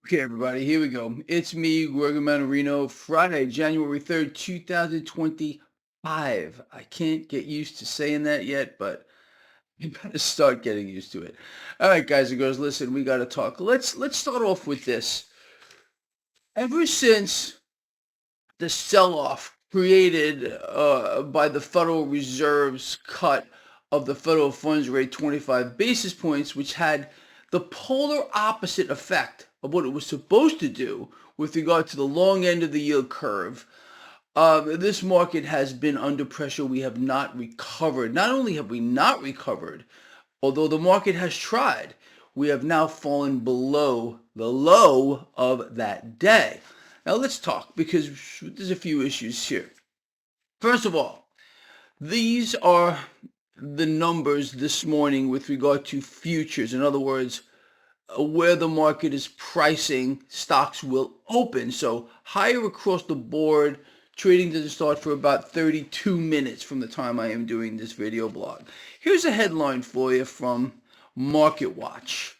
Okay, everybody, here we go. It's me, Gregory Mannarino, Friday, January 3rd, 2025. I can't get used to saying that yet, but you better start getting used to it. All right, guys and girls, listen, we got to talk. Let's start off with this. Ever since the sell-off created by the Federal Reserve's cut of the federal funds rate 25 basis points, which had the polar opposite effect of what it was supposed to do with regard to the long end of the yield curve. This market has been under pressure. We have not recovered. Not only have we not recovered, although the market has tried, we have now fallen below the low of that day. Now let's talk because there's a few issues here. First of all, these are the numbers this morning with regard to futures. In other words, where the market is pricing stocks will open. So higher across the board. Trading doesn't start for about 32 minutes from the time I am doing this video blog. Here's a headline for you from Market Watch.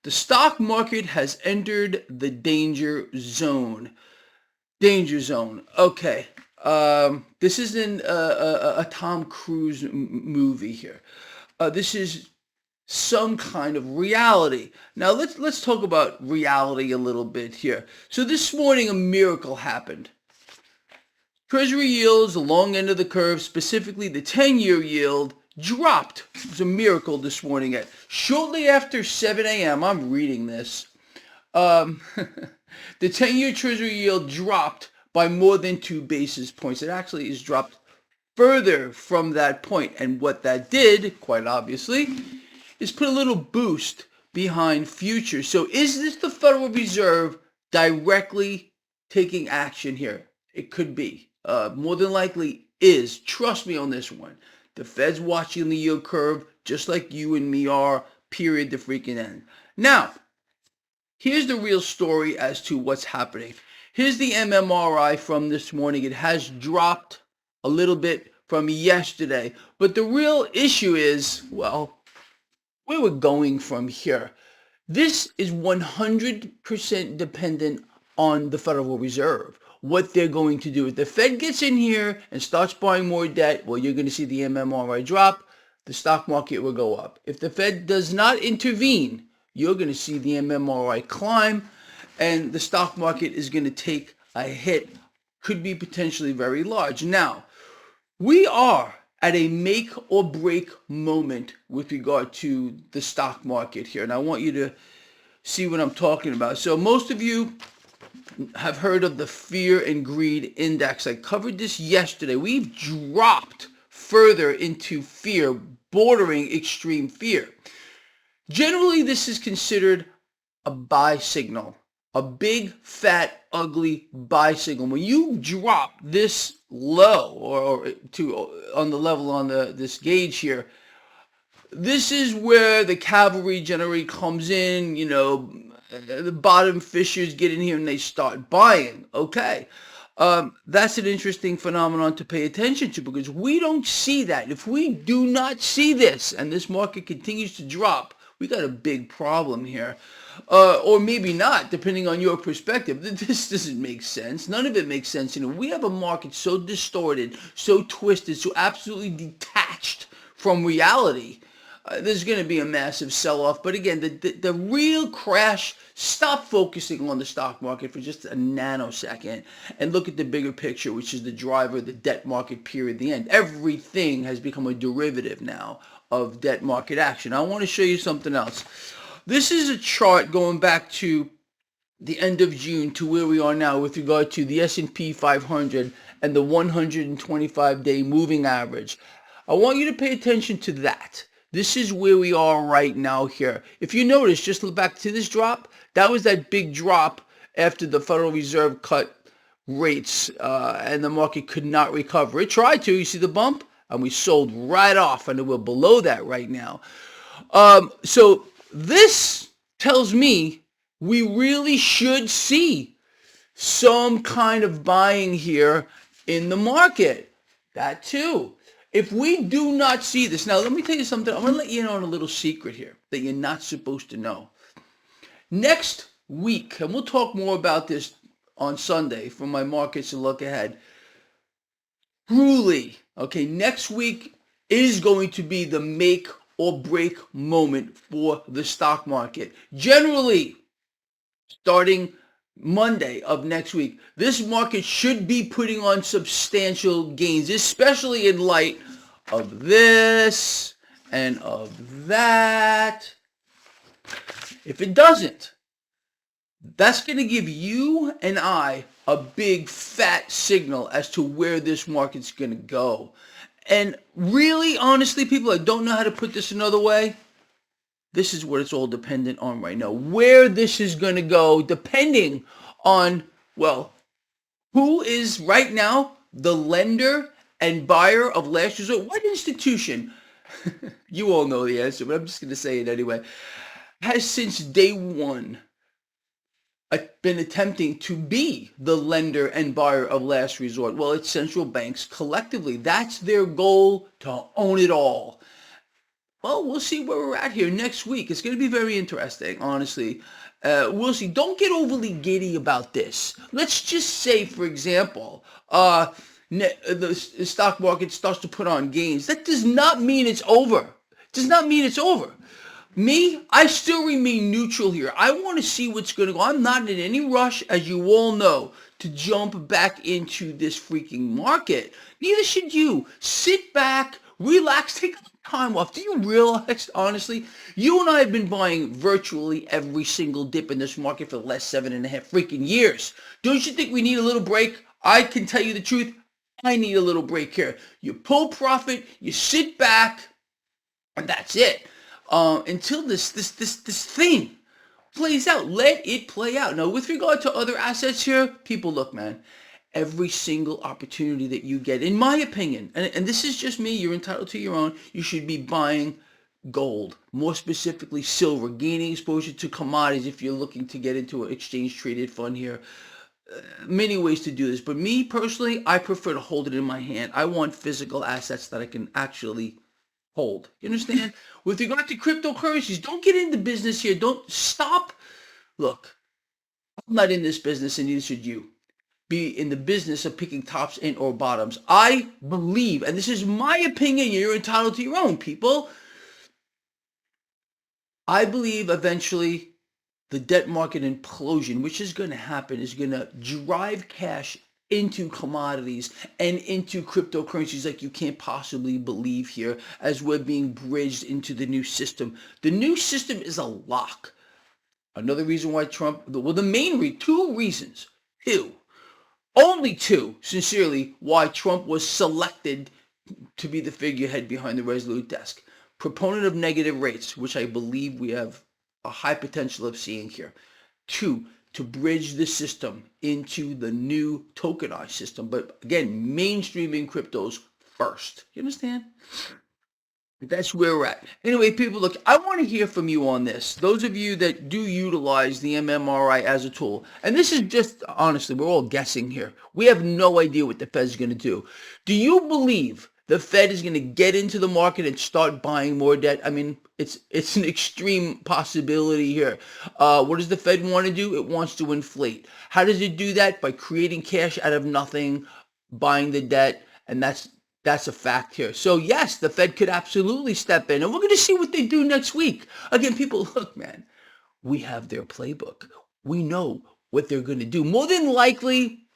The stock market has entered the danger zone. Danger zone. Okay. This isn't a Tom Cruise movie here. This is some kind of reality. Now let's talk about reality a little bit here. So this morning a miracle happened. Treasury yields, the long end of the curve, specifically the 10-year yield, dropped. It was a miracle this morning at shortly after 7 a.m. I'm reading this. The 10-year Treasury yield dropped by more than 2 basis points. It actually is dropped further from that point. And what that did, quite obviously, is put a little boost behind futures. So is this the Federal Reserve directly taking action here? It could be. More than likely is. Trust me on this one. The Fed's watching the yield curve just like you and me are, period, the freaking end. Now, here's the real story as to what's happening. Here's the MMRI from this morning. It has dropped a little bit from yesterday. But the real issue is, well, where we're going from here. This is 100% dependent on the Federal Reserve. What they're going to do. If the Fed gets in here and starts buying more debt, well, you're going to see the MMRI drop. The stock market will go up. If the Fed does not intervene, you're going to see the MMRI climb, and the stock market is going to take a hit. Could be potentially very large. Now, we are at a make or break moment with regard to the stock market here, and I want you to see what I'm talking about. So most of you have heard of the fear and greed index. I covered this yesterday. We've dropped further into fear, bordering extreme fear. Generally, this is considered a buy signal, a big, fat, ugly buy signal. When you drop this low or to on the level on this gauge here, this is where the cavalry generally comes in, the bottom fishers get in here and they start buying. Okay. That's an interesting phenomenon to pay attention to because we don't see that. If we do not see this and this market continues to drop, we got a big problem here. Or maybe not, depending on your perspective. This doesn't make sense. None of it makes sense. We have a market so distorted, so twisted, so absolutely detached from reality. There's going to be a massive sell-off. But again, the real crash, stop focusing on the stock market for just a nanosecond and look at the bigger picture, which is the driver, the debt market, period, the end. Everything has become a derivative now of debt market action. I want to show you something else. This is a chart going back to the end of June to where we are now with regard to the S&P 500 and the 125-day moving average. I want you to pay attention to that. This is where we are right now here. If you notice, just look back to this drop. That was that big drop after the Federal Reserve cut rates and the market could not recover. It tried to. You see the bump? And we sold right off, and we're below that right now. So this tells me we really should see some kind of buying here in the market. That too. If we do not see this, now let me tell you something. I'm going to let you in on a little secret here that you're not supposed to know. Next week, and we'll talk more about this on Sunday for my markets and look ahead. Truly, okay, next week is going to be the make or break moment for the stock market. Generally, starting Monday of next week, this market should be putting on substantial gains, especially in light of this and of that. If it doesn't, that's going to give you and I a big fat signal as to where this market's going to go. And really, honestly, people, I don't know how to put this another way. This is what it's all dependent on right now. Where this is going to go, depending on, well, who is right now the lender and buyer of last resort? What institution? You all know the answer, but I'm just going to say it anyway. Has since day one been attempting to be the lender and buyer of last resort? Well, it's central banks collectively. That's their goal, to own it all. Well, we'll see where we're at here next week. It's going to be very interesting, honestly. We'll see. Don't get overly giddy about this. Let's just say, for example, the stock market starts to put on gains. That does not mean it's over. Does not mean it's over. Me, I still remain neutral here. I want to see what's going to go. I'm not in any rush, as you all know, to jump back into this freaking market. Neither should you. Sit back, relax, take time off. Do you realize, honestly, you and I have been buying virtually every single dip in this market for the last 7.5 freaking years. Don't you think we need a little break? I can tell you the truth. I need a little break here. You pull profit, you sit back, and that's it. Until this thing plays out. Let it play out. Now, with regard to other assets here, people, look, man, every single opportunity that you get, in my opinion, and this is just me, you're entitled to your own, you should be buying gold, more specifically silver, gaining exposure to commodities if you're looking to get into an exchange-traded fund here. Many ways to do this, but me personally, I prefer to hold it in my hand. I want physical assets that I can actually hold. You understand? With regard to cryptocurrencies, don't get into business here. Don't stop. Look, I'm not in this business, and neither should you be in the business of picking tops and or bottoms. I believe, and this is my opinion, you're entitled to your own, people. I believe eventually the debt market implosion, which is going to happen, is going to drive cash into commodities and into cryptocurrencies like you can't possibly believe here, as we're being bridged into the new system. The new system is a lock. Another reason why Trump, well, the main two reasons, only two, sincerely, why Trump was selected to be the figurehead behind the Resolute desk. Proponent of negative rates, which I believe we have a high potential of seeing here. Two, to bridge the system into the new tokenized system. But again, mainstreaming cryptos first. You understand? That's where we're at. Anyway, people, look, I want to hear from you on this. Those of you that do utilize the MMRI as a tool, and this is just, honestly, we're all guessing here. We have no idea what the Fed's going to do. Do you believe the Fed is going to get into the market and start buying more debt? I mean, it's an extreme possibility here. What does the Fed want to do? It wants to inflate. How does it do that? By creating cash out of nothing, buying the debt, and that's a fact here. So yes, the Fed could absolutely step in, and we're going to see what they do next week. Again, people, look, man, we have their playbook. We know what they're going to do. More than likely,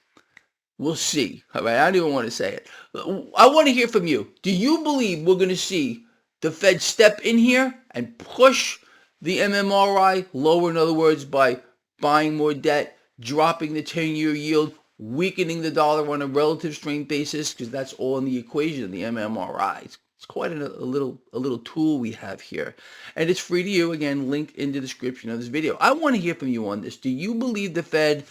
we'll see. All right, I don't even want to say it. I want to hear from you. Do you believe we're going to see the Fed step in here and push the MMRI lower, in other words, by buying more debt, dropping the 10-year yield, weakening the dollar on a relative strength basis, because that's all in the equation, the MMRI. It's quite a little tool we have here, and it's free to you. Again, link in the description of this video. I want to hear from you on this. Do you believe the Fed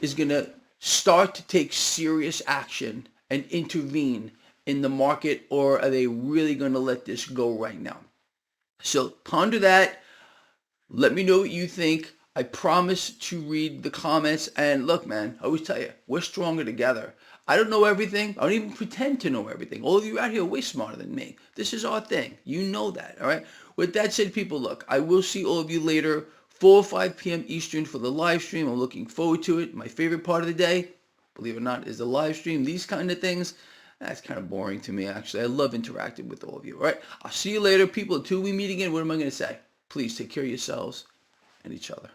is going to start to take serious action and intervene in the market, or are they really going to let this go right now? So ponder that. Let me know what you think. I promise to read the comments. And look, man, I always tell you, we're stronger together. I don't know everything. I don't even pretend to know everything. All of you out here are way smarter than me. This is our thing. You know that, all right? With that said, people, look, I will see all of you later 4 or 5 p.m. Eastern for the live stream. I'm looking forward to it. My favorite part of the day, believe it or not, is the live stream. These kind of things, that's kind of boring to me, actually. I love interacting with all of you. All right, I'll see you later, people. Until we meet again, what am I going to say? Please take care of yourselves and each other.